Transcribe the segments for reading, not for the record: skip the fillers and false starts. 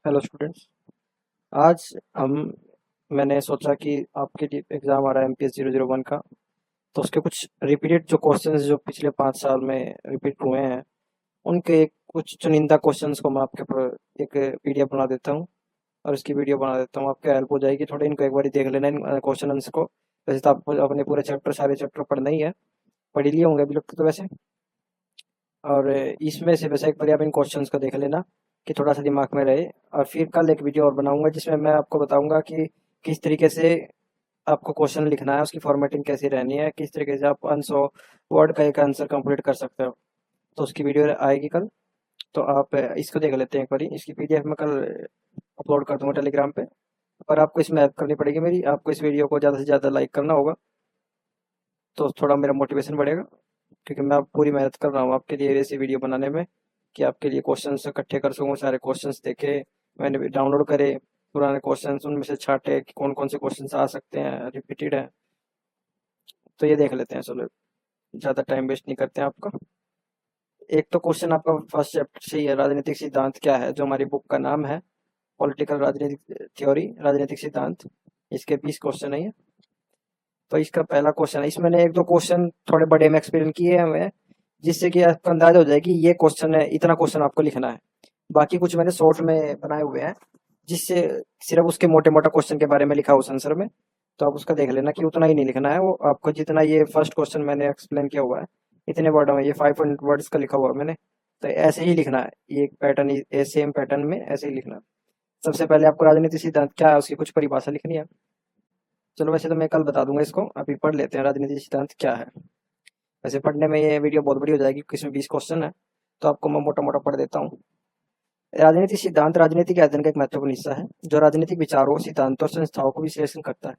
Hello students. आज हम मैंने सोचा कि आपके लिए एग्ज़ाम आ रहा है एमपीएस 001 का। तो उसके कुछ रिपीटेड जो क्वेश्चंस जो पिछले 5 साल में रिपीट हुए हैं, उनके कुछ चुनिंदा क्वेश्चंस को मैं आपके पर एक पीडीएफ बना देता हूँ और इसकी वीडियो बना देता हूँ। आपके हेल्प हो जाएगी, थोड़े इनको एक बार देख लेना इन क्वेश्चन आंसर को। वैसे तो आपको अपने पूरे चैप्टर सारे चैप्टर पढ़ना ही है, पढ़ ही लिए होंगे अभी तक तो वैसे। और इसमें से वैसे एक बार आप इन क्वेश्चंस को देख लेना कि थोड़ा सा दिमाग में रहे। और फिर कल एक वीडियो और बनाऊंगा जिसमें मैं आपको बताऊंगा कि किस तरीके से आपको क्वेश्चन लिखना है, उसकी फॉर्मेटिंग कैसी रहनी है, किस तरीके से आप 500 वर्ड का एक आंसर कंप्लीट कर सकते हो। तो उसकी वीडियो आएगी कल। तो आप इसको देख लेते हैं एक बारी। इसकी पीडीएफ मैं कल अपलोड कर दूंगा टेलीग्राम पे। पर आपको इसमें हेल्प करनी पड़ेगी मेरी, आपको इस वीडियो को ज़्यादा से ज़्यादा लाइक करना होगा, तो थोड़ा मेरा मोटिवेशन बढ़ेगा। क्योंकि मैं अब पूरी मेहनत कर रहा हूँ आपके लिए ऐसी वीडियो बनाने में कि आपके लिए क्वेश्चंस इकट्ठे कर सकूँ। सारे क्वेश्चंस देखे मैंने, भी डाउनलोड करे पुराने क्वेश्चंस, उनमें से छांटे कि कौन कौन से क्वेश्चंस आ सकते हैं, रिपीटेड है। तो ये देख लेते हैं, चलो ज़्यादा टाइम वेस्ट नहीं करते हैं आपका। एक तो क्वेश्चन आपका फर्स्ट चैप्टर से ही है, राजनीतिक सिद्धांत क्या है, जो हमारी बुक का नाम है, पॉलिटिकल राजनीतिक थ्योरी राजनीतिक सिद्धांत। इसके 20 क्वेश्चन है ये। तो इसका पहला क्वेश्चन है, इसमें मैंने एक दो क्वेश्चन थोड़े बड़े में एक्सप्लेन किए हैं हमें, जिससे कि आपको अंदाजा हो जाए कि ये क्वेश्चन है, इतना क्वेश्चन आपको लिखना है। बाकी कुछ मैंने शॉर्ट में बनाए हुए हैं, जिससे सिर्फ उसके मोटे मोटा क्वेश्चन के बारे में लिखा उस आंसर में। तो आप उसका देख लेना कि उतना ही नहीं लिखना है, वो आपको जितना ये फर्स्ट क्वेश्चन मैंने एक्सप्लेन किया हुआ है इतने वर्ड में, ये 500 वर्ड्स का लिखा हुआ है मैंने। तो ऐसे ही लिखना है, ये पैटर्न, ये सेम पैटर्न में ऐसे ही लिखना है। सबसे पहले आपको राजनीति सिद्धांत क्या है उसकी कुछ परिभाषा लिखनी है। चलो वैसे तो मैं कल बता दूंगा इसको, अभी पढ़ लेते हैं राजनीति सिद्धांत क्या है। वैसे पढ़ने में ये वीडियो बहुत बड़ी हो जाएगी क्योंकि इसमें 20 क्वेश्चन है, तो आपको मैं मोटा मोटा पढ़ देता हूँ। राजनीतिक सिद्धांत राजनीति के अध्ययन का एक महत्वपूर्ण हिस्सा है, जो राजनीतिक विचारों, सिद्धांतों और संस्थाओं को विश्लेषण करता है।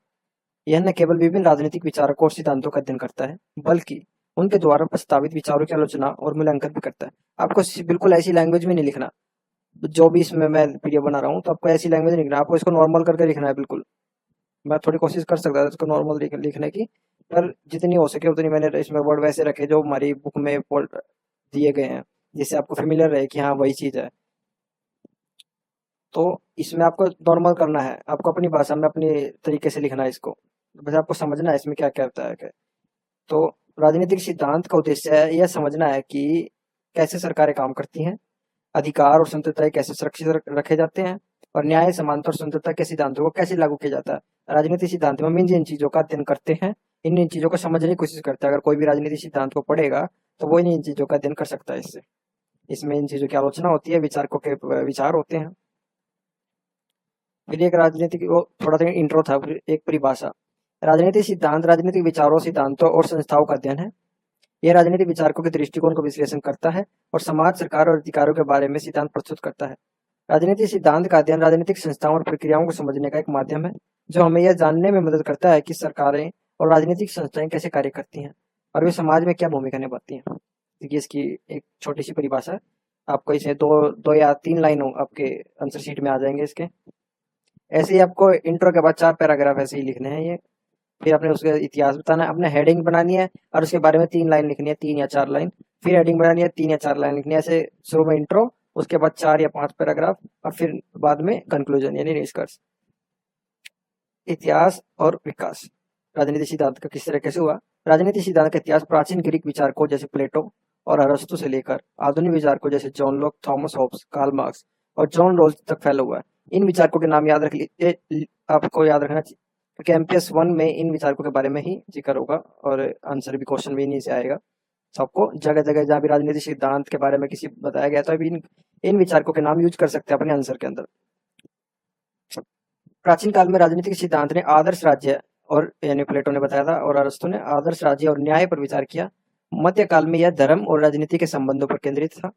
यह न केवल विभिन्न राजनीतिक विचारकों और सिद्धांतों का अध्ययन करता है, बल्कि उनके द्वारा प्रस्तावित विचारों की आलोचना और मूल्यांकन भी करता है। आपको बिल्कुल ऐसी लैंग्वेज में नहीं लिखना, जो भी इसमें मैं वीडियो बना रहा हूँ, तो आपको ऐसी लैंग्वेज नहीं लिखना, आपको इसको नॉर्मल करके लिखना है बिल्कुल। मैं थोड़ी कोशिश कर सकता था इसको नॉर्मल लिखने की, पर जितनी हो सके उतनी मैंने इसमें वर्ड वैसे रखे जो हमारी बुक में दिए गए हैं, जिससे आपको फेमिलियर रहे कि हाँ वही चीज़ है। तो इसमें आपको नॉर्मल करना है, आपको अपनी भाषा में अपने तरीके से लिखना है इसको, बस आपको समझना है इसमें क्या क्या होता है। तो राजनीतिक सिद्धांत का उद्देश्य है यह समझना है कि कैसे सरकारें काम करती हैं, अधिकार और स्वतंत्रता कैसे सुरक्षित रखे जाते हैं, और न्याय, समानता और स्वतंत्रता के सिद्धांतों को कैसे लागू किया जाता है। राजनीतिक सिद्धांत में हम इन चीजों का अध्ययन करते हैं, इन चीजों को समझने की कोशिश करते हैं। अगर कोई भी राजनीतिक सिद्धांत को पढ़ेगा तो वो इन चीजों का अध्ययन कर सकता है इससे। इसमें इन चीजों की आलोचना होती है, विचारकों के विचार होते हैं। फिर एक राजनीतिक वो थोड़ा सा इंट्रो था, फिर एक परिभाषा। राजनीतिक सिद्धांत राजनीतिक विचारों, सिद्धांतों और संस्थाओं का अध्ययन है। यह राजनीतिक विचारकों के दृष्टिकोण को विश्लेषण करता है और समाज, सरकार और अधिकारों के बारे में सिद्धांत प्रस्तुत करता है। राजनीतिक सिद्धांत का अध्ययन राजनीतिक संस्थाओं और प्रक्रियाओं को समझने का एक माध्यम है, जो हमें यह जानने में मदद करता है कि सरकारें और राजनीतिक संस्थाएं कैसे कार्य करती हैं और वे समाज में क्या भूमिका निभाती हैं। देखिए इसकी एक छोटी सी परिभाषा है, आपको इसे दो या तीन लाइन आपके आंसर शीट में आ जाएंगे इसके। ऐसे ही आपको इंट्रो के बाद 4 पैराग्राफ ऐसे ही लिखने हैं ये। फिर आपने उसका इतिहास बताना है, अपने हेडिंग बनानी है और उसके बारे में 3 लाइन लिखनी है, 3 या 4 लाइन। फिर हेडिंग बनानी है, 3 या 4 लाइन लिखनी है। ऐसे शुरू में इंट्रो, उसके बाद 4 या 5 पैराग्राफ, और फिर बाद में कंक्लूजन यानी निष्कर्ष। इतिहास और विकास राजनीतिक सिद्धांत का किस तरह से हुआ। राजनीतिक सिद्धांत का इतिहास प्राचीन ग्रीक विचारकों जैसे प्लेटो और अरस्तु से लेकर आधुनिक विचारकों जैसे John Locke, Thomas Hobbes, Karl Marx और जॉन रोल्स तक फैला हुआ है। इन विचारकों के नाम याद रख लीजिए, आपको याद रखना चाहिए, क्योंकि एमपीएस 1 में इन विचारकों के बारे में ही जिक्र होगा और आंसर भी क्वेश्चन भी इन्हीं से आएगा। सबको जगह जगह जहाँ भी राजनीतिक सिद्धांत के बारे में किसी बताया गया तो अभी इन विचारकों के नाम यूज कर सकते हैं अपने आंसर के अंदर। प्राचीन काल में राजनीतिक सिद्धांत ने आदर्श राज्य और यानी प्लेटो ने बताया था और अरस्तु ने आदर्श राज्य और न्याय पर विचार किया। मध्य काल में यह धर्म और राजनीति के संबंधों पर केंद्रित था,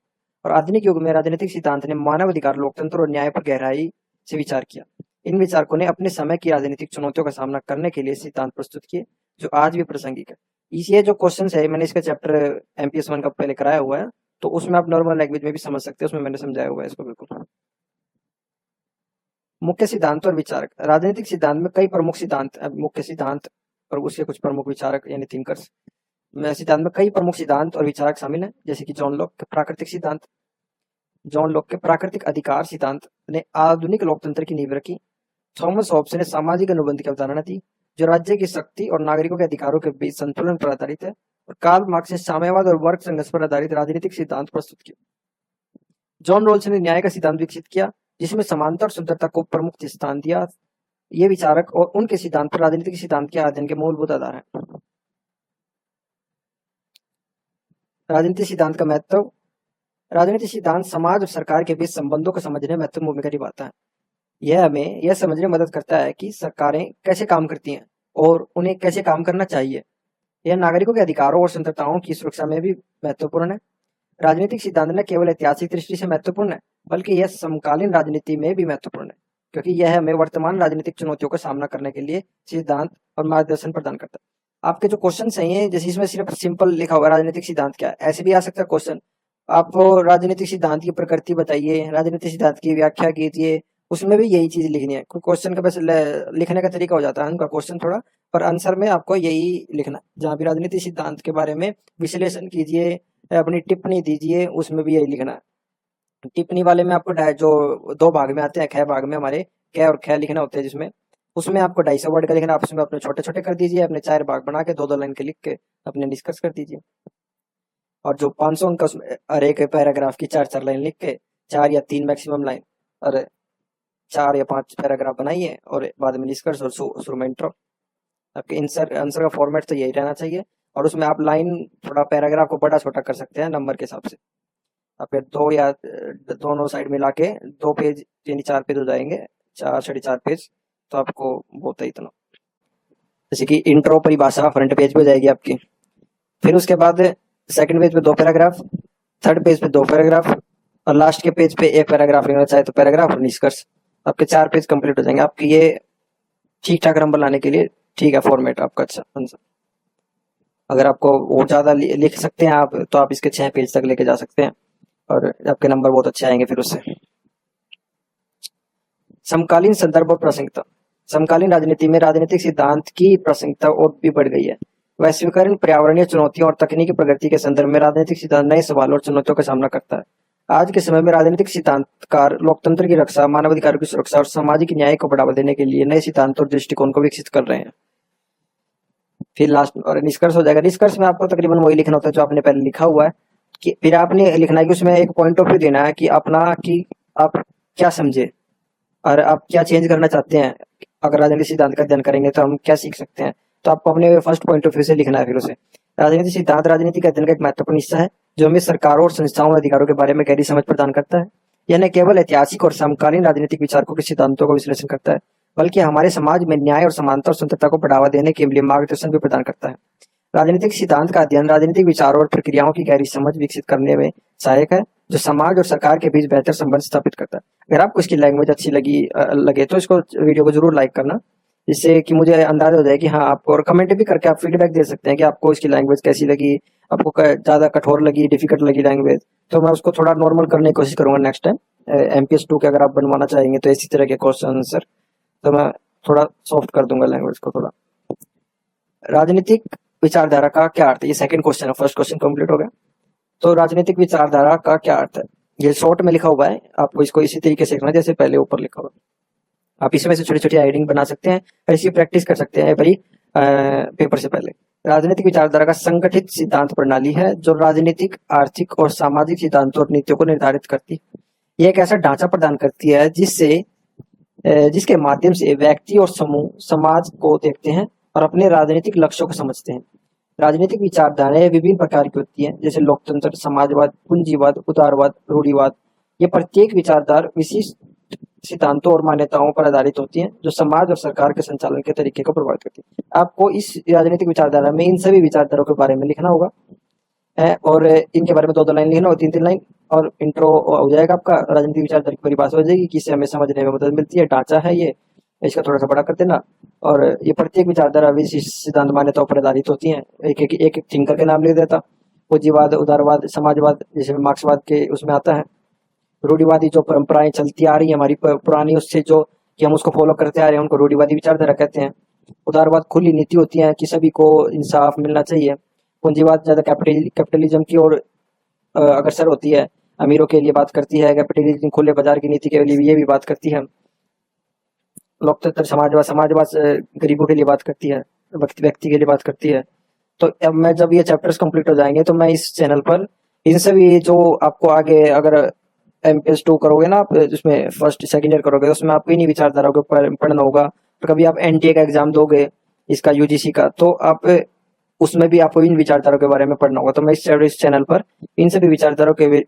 और आधुनिक युग में राजनीतिक सिद्धांत ने मानव अधिकार, लोकतंत्र और न्याय पर गहराई से विचार किया। इन विचारकों ने अपने समय की राजनीतिक चुनौतियों का सामना करने के लिए सिद्धांत प्रस्तुत किए, जो आज भी प्रासंगिक है। ये जो क्वेश्चन है मैंने इसका चैप्टर एमपीएस 1 का पहले कराया हुआ है, तो उसमें आप नॉर्मल लैंग्वेज में भी समझ सकते हैं, उसमें मैंने समझाया हुआ है इसको बिल्कुल। मुख्य सिद्धांत और विचारक राजनीतिक सिद्धांत में कई प्रमुख सिद्धांत, मुख्य सिद्धांत और उसके कुछ प्रमुख विचारक यानी थिंकर्स में सिद्धांत में कई प्रमुख सिद्धांत और विचारक शामिल हैं, जैसे कि जॉन लॉक प्राकृतिक सिद्धांत, जॉन लॉक के प्राकृतिक अधिकार सिद्धांत ने आधुनिक लोकतंत्र की नींव रखी। थॉमस हॉब्स ने सामाजिक अनुबंध की अवधारणा दी, जो राज्य की शक्ति और नागरिकों के अधिकारों के बीच संतुलन पर आधारित है। और कार्ल मार्क्स ने साम्यवाद और वर्ग संघर्ष पर आधारित राजनीतिक सिद्धांत प्रस्तुत किया। जॉन रॉल्स ने न्याय का सिद्धांत विकसित किया, जिसमें समानता और शुद्धता को प्रमुख स्थान दिया। ये विचारक और उनके सिद्धांत पर राजनीतिक सिद्धांत के अध्ययन के मूलभूत आधार हैं। राजनीतिक सिद्धांत का महत्व। राजनीतिक सिद्धांत समाज और सरकार के बीच संबंधों को समझने में महत्वपूर्ण भूमिका निभाता है। यह हमें यह समझने में मदद करता है कि सरकारें कैसे काम करती हैं और उन्हें कैसे काम करना चाहिए। यह नागरिकों के अधिकारों और स्वतंत्रताओं की सुरक्षा में भी महत्वपूर्ण है। राजनीतिक सिद्धांत न केवल ऐतिहासिक दृष्टि से महत्वपूर्ण है, बल्कि यह समकालीन राजनीति में भी महत्वपूर्ण है, क्योंकि यह हमें वर्तमान राजनीतिक चुनौतियों का सामना करने के लिए सिद्धांत और मार्गदर्शन प्रदान करता है। आपके जो क्वेश्चन हैं, जैसे इसमें सिर्फ सिंपल लिखा हुआ राजनीतिक सिद्धांत क्या है, ऐसे भी आ सकता है क्वेश्चन। आप राजनीतिक सिद्धांत की प्रकृति बताइए, राजनीतिक सिद्धांत की व्याख्या कीजिए, उसमें भी यही चीज लिखनी है। क्वेश्चन का बस लिखने का तरीका हो जाता है उनका क्वेश्चन थोड़ा, पर आंसर में आपको यही लिखना। जहाँ भी राजनीतिक सिद्धांत के बारे में विश्लेषण कीजिए, अपनी टिप्पणी दीजिए, उसमें भी यही लिखना है। टिप्पणी वाले में आपको जो 2 भाग में आते हैं, ख भाग में हमारे क और ख लिखना होते हैं, जिसमें उसमें आपको 250 वर्ड का लिखना। आप उसमें अपने छोटे छोटे कर दीजिए, अपने 4 भाग बना के 2-2 लाइन के लिख के अपने निष्कर्ष कर दीजिए। और जो 500 अंक उसमें हर एक पैराग्राफ की 4-4 लाइन लिख के, 4 या 3 मैक्सिमम लाइन और 4 या 5 पैराग्राफ बनाइए, और बाद में निष्कर्ष और शुरू में इंट्रो। आपके आंसर का फॉर्मेट तो यही रहना चाहिए। और उसमें आप लाइन थोड़ा पैराग्राफ को बड़ा छोटा कर सकते हैं नंबर के हिसाब से। आपके 2 या दोनों साइड मिला के 2 पेज यानी 4 पेज हो जाएंगे, 4-4.5 पेज, तो आपको बहुत है इतना। जैसे कि इंट्रो परिभाषा फ्रंट पेज पे हो जाएगी आपकी। फिर उसके बाद सेकंड पेज पे 2 पैराग्राफ, थर्ड पेज पे 2 पैराग्राफ, और लास्ट के पेज पे 1 पैराग्राफ लिखना चाहे तो पैराग्राफ और निष्कर्ष। आपके 4 पेज कंप्लीट हो जाएंगे। आपके ये ठीक ठाक नंबर लाने के लिए ठीक है फॉर्मेट आपका। अच्छा आंसर, अगर आपको और ज्यादा लिख सकते हैं आप, तो आप इसके 6 पेज तक लेके जा सकते हैं और आपके नंबर बहुत अच्छे आएंगे फिर उससे। समकालीन संदर्भ और प्रासंगिकता। समकालीन राजनीति में राजनीतिक सिद्धांत की प्रासंगिकता और भी बढ़ गई है। वैश्वीकरण, पर्यावरणीय चुनौतियों और तकनीकी प्रगति के संदर्भ में राजनीतिक सिद्धांत नए सवालों और चुनौतियों का सामना करता है। आज के समय में राजनीतिक सिद्धांतकार लोकतंत्र की रक्षा, मानवाधिकारों की सुरक्षा और सामाजिक न्याय को बढ़ावा देने के लिए नए सिद्धांत और दृष्टिकोण को विकसित कर रहे हैं। फिर लास्ट और निष्कर्ष हो जाएगा। निष्कर्ष में आपको तकरीबन वही लिखना होता है जो आपने पहले लिखा हुआ है, कि फिर आपने लिखना है कि उसमें एक पॉइंट ऑफ व्यू देना है कि अपना कि आप क्या समझे और आप क्या चेंज करना चाहते हैं। अगर राजनीतिक सिद्धांत का अध्ययन करेंगे तो हम क्या सीख सकते हैं, तो आपको अपने फर्स्ट पॉइंट ऑफ व्यू से लिखना है। फिर उसे राजनीतिक सिद्धांत राजनीति के अध्ययन का एक महत्वपूर्ण हिस्सा है, जो हमें सरकारों और संस्थाओं और अधिकारों के बारे में गहरी समझ प्रदान करता है। यह न केवल ऐतिहासिक और समकालीन राजनीतिक विचारकों के सिद्धांतों का विश्लेषण करता है, बल्कि हमारे समाज में न्याय और समानता और स्वतंत्रता को बढ़ावा देने के लिए मार्गदर्शन भी प्रदान करता है। राजनीतिक सिद्धांत का अध्ययन राजनीतिक विचारों और प्रक्रियाओं की गहरी समझ विकसित करने में सहायक है, जो समाज और सरकार के बीच बेहतर संबंध स्थापित करता है। अगर आपको इसकी लैंग्वेज अच्छी लगे तो इसको वीडियो को जरूर लाइक करना, जिससे कि मुझे अंदाजा हो जाए कि हाँ आपको, और कमेंट भी करके आप फीडबैक दे सकते हैं कि आपको इसकी लैंग्वेज कैसी लगी, आपको ज्यादा कठोर लगी, डिफिकल्ट लगी लैंग्वेज, तो मैं उसको थोड़ा नॉर्मल करने की कोशिश करूंगा नेक्स्ट टाइम। MPS 2 के अगर आप बनवाना चाहेंगे तो इसी तरह के क्वेश्चन आंसर, तो मैं थोड़ा सॉफ्ट कर दूंगा लैंग्वेज को थोड़ा। राजनीतिक विचारधारा का क्या अर्थ है, ये सेकंड क्वेश्चन है, फर्स्ट क्वेश्चन कंप्लीट हो गया। तो राजनीतिक विचारधारा का क्या अर्थ है, ये शॉर्ट में लिखा हुआ है, आपको इसको इसी तरीके से लिखना जैसे पहले ऊपर लिखा हुआ है। आप इसमें से छोटी छोटी हेडिंग बना सकते हैं और इसी प्रैक्टिस कर सकते हैं भाई पेपर से पहले। राजनीतिक विचारधारा का संगठित सिद्धांत प्रणाली है जो राजनीतिक, आर्थिक और सामाजिक सिद्धांतों और नीतियों को निर्धारित करती है। यह एक ऐसा ढांचा प्रदान करती है जिसके माध्यम से व्यक्ति और समूह समाज को देखते हैं और अपने राजनीतिक लक्ष्यों को समझते हैं। राजनीतिक विचारधाराएं विभिन्न प्रकार की होती हैं, जैसे लोकतंत्र, समाजवाद, पूंजीवाद, उदारवाद, रूढ़िवाद। ये प्रत्येक विचारधारा विशिष्ट सिद्धांतों और मान्यताओं पर आधारित होती हैं, जो समाज और सरकार के संचालन के तरीके को प्रभावित करती है। आपको इस राजनीतिक विचारधारा में इन सभी विचारधाराओं के बारे में लिखना होगा है, और इनके बारे में 2-2 लाइन लिखना होगा, 3-3 लाइन, और इंट्रो हो जाएगा आपका। राजनीतिक विचारधारा की परिभाषा हो जाएगी कि इससे हमें समझने में मदद मिलती है, ढांचा है ये, इसका थोड़ा सा बड़ा कर देना। और ये प्रत्येक विचारधारा विशिष्ट सिद्धांत मान्यताओं पर आधारित होती हैं। एक थिंकर के नाम लिख देता, पूंजीवाद, उदारवाद, समाजवाद, जैसे मार्क्सवाद के उसमें आता है। रूढ़िवादी जो परंपराएं चलती आ रही है हमारी पुरानी, उससे जो कि हम उसको फॉलो करते आ रहे हैं, उनको रूढ़िवादी विचारधारा कहते हैं। उदारवाद खुली नीति होती है कि सभी को इंसाफ मिलना चाहिए। पूंजीवाद ज्यादा कैपिटलिज्म की ओर अग्रसर होती है, अमीरों के लिए बात करती है, कैपिटलिज्म खुले बाजार की नीति के लिए ये भी बात करती है, लोकतंत्र समाजवाद समाजवाद गरीबों के लिए बात करती है, व्यक्ति व्यक्ति के लिए बात करती है। तो अब मैं जब ये चैप्टर्स कंप्लीट हो जाएंगे तो मैं इस चैनल पर इन सभी जो आपको आगे अगर एमपीएस 2 करोगे ना आप, जिसमें फर्स्ट सेकंड ईयर करोगे, उसमें आपको इन्हीं विचारधाराओं के ऊपर पढ़ना होगा। और कभी आप एनटीए का एग्जाम दोगे, इसका यूजीसी का, तो आप उसमें भी आपको इन विचारधाराओं के बारे में पढ़ना होगा। तो मैं इस चैनल पर इन सभी विचारधाराओं के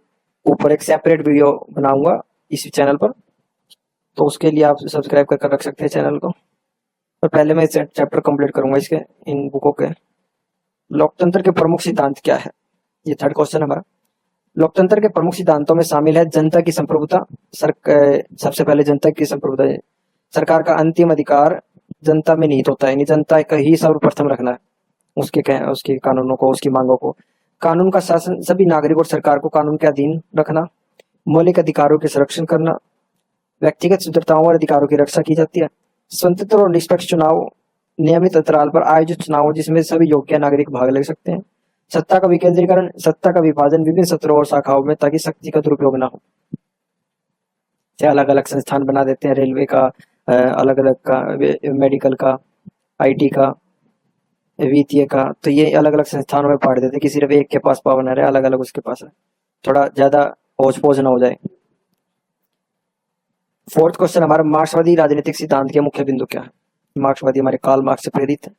ऊपर एक सेपरेट वीडियो बनाऊंगा इस चैनल पर, तो उसके लिए आप सब्सक्राइब कर रख सकते हैं चैनल को। और पहले मैं चैप्टर कंप्लीट करूंगा इसके, इन बुकों के। लोकतंत्र के प्रमुख सिद्धांत क्या है, ये थर्ड क्वेश्चन हमारा। लोकतंत्र के प्रमुख सिद्धांतों में शामिल है जनता की संप्रभुता। सबसे पहले जनता की संप्रभुता है। सरकार का अंतिम अधिकार जनता में निहित होता है, यानी जनता का ही सर्वप्रथम रखना है उसके कानूनों को, उसकी मांगों को। कानून का शासन, सभी नागरिक और सरकार को कानून के अधीन रखना। मौलिक अधिकारों के संरक्षण करना। व्यक्तिगत स्वतंत्रताओं और अधिकारों की रक्षा की जाती है। स्वतंत्र और निष्पक्ष चुनाव, नियमित अंतराल पर आयोजित चुनाव जिसमें सभी योग्य नागरिक भाग ले सकते हैं। सत्ता का विकेंद्रीकरण, सत्ता का विभाजन विभिन्न सत्रों और शाखाओं में, ताकि शक्ति का दुरुपयोग न हो। अलग अलग संस्थान बना देते हैं, रेलवे का अलग अलग का, मेडिकल का, आईटी का, वित्तीय का, तो ये अलग अलग संस्थानों में बांट देते हैं कि सिर्फ एक के पास पावर न रहे, अलग अलग उसके पास है, थोड़ा ज्यादा होच पोच ना हो जाए। फोर्थ क्वेश्चन हमारा, मार्क्सवादी राजनीतिक सिद्धांत के मुख्य बिंदु क्या है। मार्क्सवादी हमारे कार्ल मार्क्स से प्रेरित है।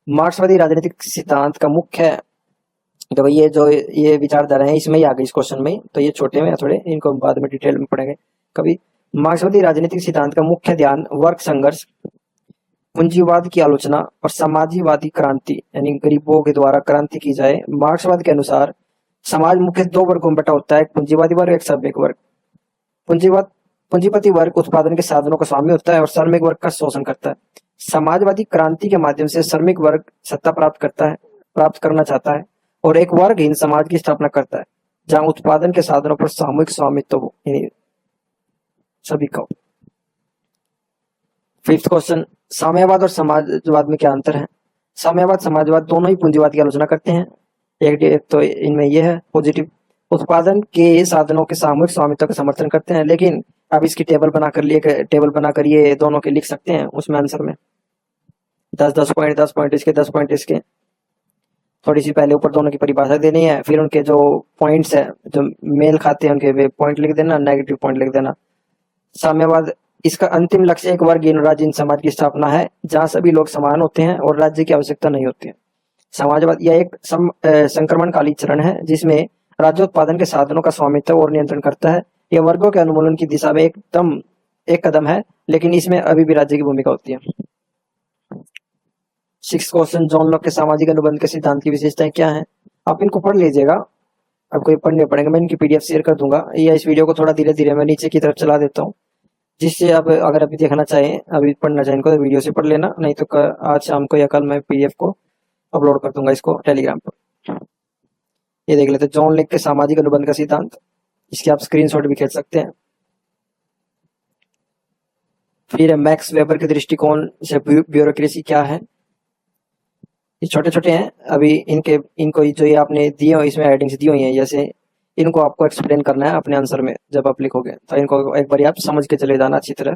मार्क्सवादी राजनीतिक सिद्धांत का मुख्य, तो ये विचारधारा है, इसमें ही आ गई इस क्वेश्चन में, तो ये छोटे में थोड़े, इनको बाद में डिटेल में पढ़ेंगे कभी। मार्क्सवादी राजनीतिक सिद्धांत का मुख्य ध्यान वर्ग संघर्ष, पूंजीवाद की आलोचना और समाजवादी क्रांति, यानी गरीबों के द्वारा क्रांति की जाए। मार्क्सवाद के अनुसार समाज मुख्य दो वर्गों में बटा होता है, एक पूंजीवादी वर्ग, एक श्रमिक वर्ग। पूंजीपति वर्ग उत्पादन के साधनों का स्वामी होता है और श्रमिक वर्ग का शोषण करता है। समाजवादी क्रांति के माध्यम से श्रमिक वर्ग सत्ता प्राप्त करना चाहता है और एक वर्गहीन समाज की स्थापना करता है, जहां उत्पादन के साधनों पर सामूहिक स्वामित्व हो, यानी सभी का। फिफ्थ क्वेश्चन, साम्यवाद और समाजवाद में क्या अंतर है। साम्यवाद समाजवाद दोनों ही पूंजीवाद की आलोचना करते हैं। एक तो इनमें यह है पॉजिटिव, उत्पादन के साधनों के सामूहिक स्वामित्व का समर्थन करते हैं। लेकिन अब इसकी टेबल बनाकर ये दोनों के लिख सकते हैं उसमें आंसर में, 10 पॉइंट इसके, 10 पॉइंट इसके। थोड़ी सी पहले ऊपर दोनों की परिभाषा देनी है, फिर उनके जो पॉइंट्स है जो मेल खाते हैं उनके वे पॉइंट लिख देना, नेगेटिव पॉइंट लिख देना। साम्यवाद, इसका अंतिम लक्ष्य एक वर्गहीन राज्य समाज की स्थापना है, जहां सभी लोग समान होते हैं और राज्य की आवश्यकता नहीं होती है। समाजवाद यह एक संक्रमणकाली चरण है जिसमें राज्य उत्पादन के साधनों का स्वामित्व और नियंत्रण करता है। यह वर्गों के उन्मूलन की दिशा में एक कदम है, लेकिन इसमें अभी भी राज्य की भूमिका होती है। सिक्स क्वेश्चन, जॉन लॉक के सामाजिक अनुबंध के सिद्धांत की विशेषताएं क्या हैं। आप इनको पढ़ लीजिएगा, आपको ये पढ़ने पड़ेंगे, मैं इनकी पीडीएफ शेयर कर दूंगा, या इस वीडियो को थोड़ा धीरे धीरे मैं नीचे की तरफ चला देता हूँ, जिससे आप अगर अभी देखना चाहें, अभी पढ़ना चाहें इनको, तो वीडियो से पढ़ लेना, नहीं तो आज शाम को या कल मैं पीडीएफ को अपलोड कर दूंगा इसको टेलीग्राम पर। ये देख लेते हैं, जॉन लॉक के सामाजिक अनुबंध का सिद्धांत, इसके आप स्क्रीनशॉट भी खींच सकते हैं। फिर मैक्स वेबर के दृष्टिकोण से ब्यूरोक्रेसी क्या है। ये छोटे छोटे हैं, अभी इनको जो ये आपने दिए हो इसमें हेडिंग्स दी हुई हैं, जैसे इनको आपको एक्सप्लेन करना है अपने आंसर में जब आप लिखोगे, तो इनको एक बार आप समझ के चले जाना अच्छी तरह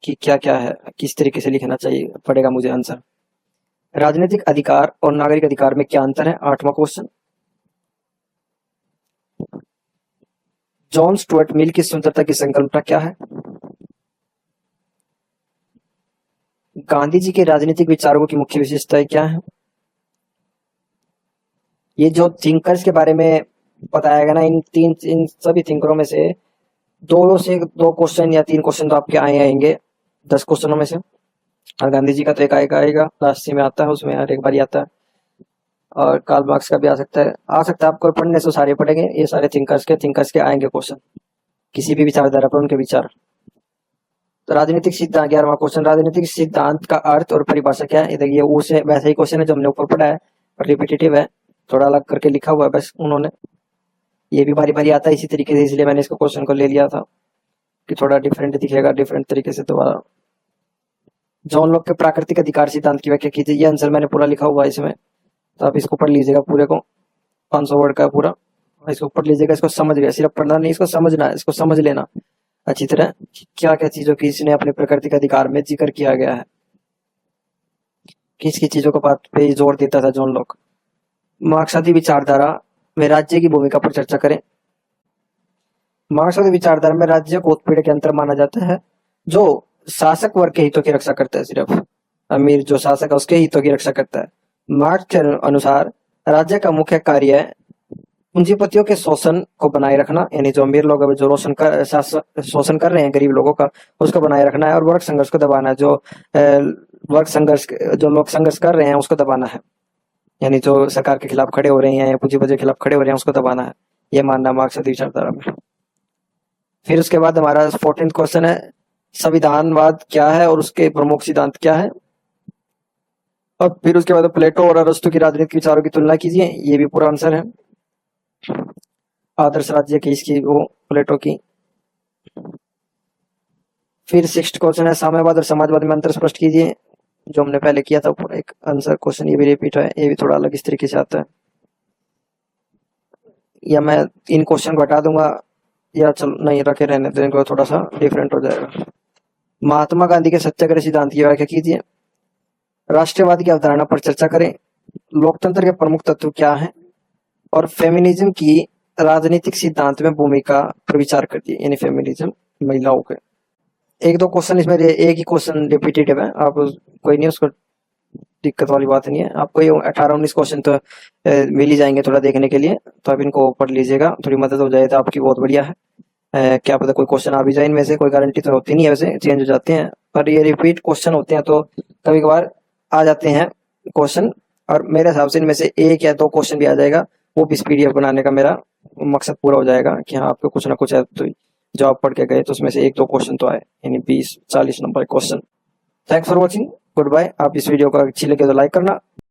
कि क्या क्या है, किस तरीके से लिखना चाहिए पड़ेगा मुझे आंसर। राजनीतिक अधिकार और नागरिक अधिकार में क्या अंतर है, 8वां क्वेश्चन। जॉन स्टुअर्ट मिल की स्वतंत्रता की संकल्पना क्या है। गांधी जी के राजनीतिक विचारों की मुख्य विशेषताएं क्या है। ये जो थिंकर्स के बारे में बताया गया ना, इन सभी थिंकरों में से दो क्वेश्चन या 3 क्वेश्चन तो आपके आएंगे 10 क्वेश्चनों में से, और गांधी जी का तो एक आएगा लास्ट में आता है, उसमें हर एक बार आता है, और कार्ल मार्क्स का भी आ सकता है आपको पढ़ने से सारे पढ़ेंगे, ये सारे थिंकर्स के आएंगे क्वेश्चन, किसी भी विचारधारा पर उनके विचार। तो राजनीतिक सिद्धांत, 11वां क्वेश्चन, राजनीतिक सिद्धांत का अर्थ और परिभाषा क्या है। देखिए उसे वैसा ही क्वेश्चन है जो हमने ऊपर पढ़ा है, रिपीटेटिव है, थोड़ा अलग करके लिखा हुआ है बस उन्होंने, ये भी बारी बारी आता है इसी तरीके से, इसलिए मैंने इसको क्वेश्चन को ले लिया था कि थोड़ा डिफरेंट दिखेगा, डिफरेंट तरीके से दोबारा। जॉन लॉक के प्राकृतिक अधिकार सिद्धांत की व्याख्या कीजिए। ये आंसर मैंने पूरा लिखा हुआ है इसमें, तो आप इसको पढ़ लीजिएगा पूरे को, 500 वर्ड का पूरा, इसको पढ़ लीजिएगा, इसको समझ गया, सिर्फ पढ़ना नहीं, इसको समझना है, इसको समझ लेना अच्छी तरह। क्या क्या चीजों की इसने अपने प्राकृतिक अधिकार में जिक्र किया गया है, किस किस चीजों का बात पे जोर देता था जॉन लॉक। मार्क्सवादी विचारधारा में राज्य की भूमिका पर चर्चा करें। मार्क्सवादी विचारधारा में राज्य को उत्पीड़न के अंतर माना जाता है, जो शासक वर्ग के हितों की रक्षा करता है, सिर्फ अमीर जो शासक है उसके हितों की रक्षा करता है। मार्क्स के अनुसार राज्य का मुख्य कार्य है पूंजीपतियों के शोषण को बनाए रखना, यानी जो अमीर लोग जो शोषण कर रहे हैं गरीब लोगों का, उसको बनाए रखना है, और वर्ग संघर्ष को दबाना है, जो वर्ग संघर्ष जो लोग संघर्ष कर रहे हैं उसको दबाना है, यानी जो सरकार के खिलाफ खड़े हो रहे हैं या पूंजीपति के खिलाफ खड़े हो रहे हैं उसको दबाना है, ये मानना मार्क्सवादी विचारधारा में। फिर उसके बाद हमारा 14th क्वेश्चन है, संविधानवाद क्या है और उसके प्रमुख सिद्धांत क्या है। और फिर उसके बाद प्लेटो और अरस्तु की राजनीतिक विचारों की तुलना कीजिए, ये भी पूरा आंसर है। आदर्श राज्य की इसकी वो प्लेटो की। फिर 6th क्वेश्चन है, साम्यवाद और समाजवाद में अंतर स्पष्ट कीजिए, जो हमने पहले किया था पूरा एक आंसर क्वेश्चन, ये भी रिपीट है, ये भी थोड़ा अलग इस तरीके से आता है, या मैं इन क्वेश्चन को हटा दूंगा, या चलो नहीं रखे रहने देंगे, थोड़ा सा डिफरेंट हो जाएगा। महात्मा गांधी के सत्याग्रह सिद्धांत की व्याख्या कीजिए। राष्ट्रवाद की अवधारणा पर चर्चा करें। लोकतंत्र के प्रमुख तत्व क्या हैं, और फेमिनिज्म की राजनीतिक सिद्धांत में भूमिका पर विचार करती है, यानी फेमिनिज्म महिलाओं के। एक दो क्वेश्चन इसमें एक ही क्वेश्चन रिपीटेटिव है, आप कोई नहीं, उसको दिक्कत वाली बात नहीं है, आपको ये 18-19 क्वेश्चन तो मिल ही जाएंगे थोड़ा देखने के लिए, तो आप इनको पढ़ लीजिएगा, थोड़ी मदद हो जाए तो आपकी बहुत बढ़िया है। क्या पता कोई क्वेश्चन आ भी जाए इनमें से, कोई गारंटी तो होती नहीं है, वैसे चेंज हो जाते हैं, पर ये रिपीट क्वेश्चन होते हैं तो कभी कभार आ जाते हैं क्वेश्चन, और मेरे हिसाब से इनमें से 1 या 2 क्वेश्चन भी आ जाएगा, वो भी इस PDF बनाने का मेरा मकसद पूरा हो जाएगा कि हाँ आपको कुछ ना कुछ है, तो जो आप पढ़ के गए तो उसमें से 1-2 क्वेश्चन तो आए, यानी 20-40 number question. Thanks for watching, goodbye. आप इस वीडियो को अच्छी लगे तो लाइक करना,